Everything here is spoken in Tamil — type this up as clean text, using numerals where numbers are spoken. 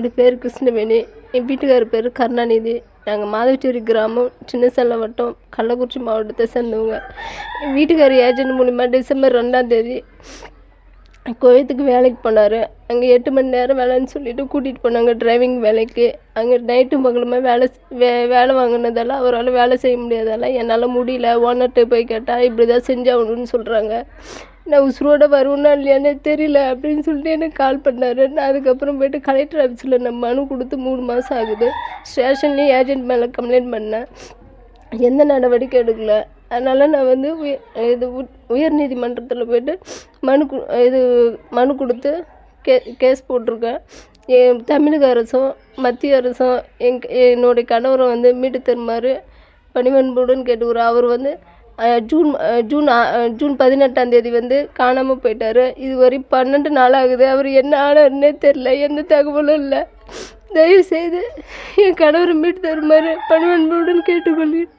என்னோடய பேர் கிருஷ்ணவேணி, என் வீட்டுக்காரர் பேர் கருணாநிதி. நாங்கள் மாதவச்சேரி கிராமம், சின்ன சேலம் வட்டம், கள்ளக்குறிச்சி மாவட்டத்தை சேர்ந்தவங்க. என் வீட்டுக்காரர் ஏஜென்ட் மூலிமா டிசம்பர் 2ஆம் குவைத்துக்கு வேலைக்கு போனார். அங்கே 8 மணி நேரம் வேலைன்னு சொல்லிட்டு கூட்டிகிட்டு போனாங்க டிரைவிங் வேலைக்கு. அங்கே நைட்டும் பகலுமே வேலை வாங்கினதால அவரால் வேலை செய்ய முடியாதால என்னால் முடியல, ஓனர்கிட்ட போய் கேட்டால் இப்படி தான் செஞ்சாகணும்னு சொல்கிறாங்க. நான் உசுரோட வருவேன்னா இல்லையானே தெரியல அப்படின்னு சொல்லிட்டு எனக்கு கால் பண்ணார். நான் அதுக்கப்புறம் போய்ட்டு கலெக்டர் ஆஃபீஸில் நான் மனு கொடுத்து 3 மாதம் ஆகுது. ஸ்டேஷன்லேயும் ஏஜென்ட் மேலே கம்ப்ளைண்ட் பண்ணேன், எந்த நடவடிக்கை எடுக்கல. அதனால் நான் வந்து உயர்நீதிமன்றத்தில் போய்ட்டு மனு கொடுத்து கேஸ் போட்டிருக்கேன். தமிழக அரசும் மத்திய அரசும் என்னுடைய கணவரை வந்து மீட்டு தருமாறு பணிவன்புடன் கேட்டுக்கிறோம். அவர் வந்து ஜூன் 18ஆம் வந்து காணாமல் போயிட்டார். இதுவரை 12 நாள் ஆகுது. அவர் என்ன ஆனார்னே தெரில, எந்த தகவலும் இல்லை. தயவுசெய்து என் கணவரை மீட்டு தருமாறு பணிவன்புடன் கேட்டுக்கொள்கிறேன்.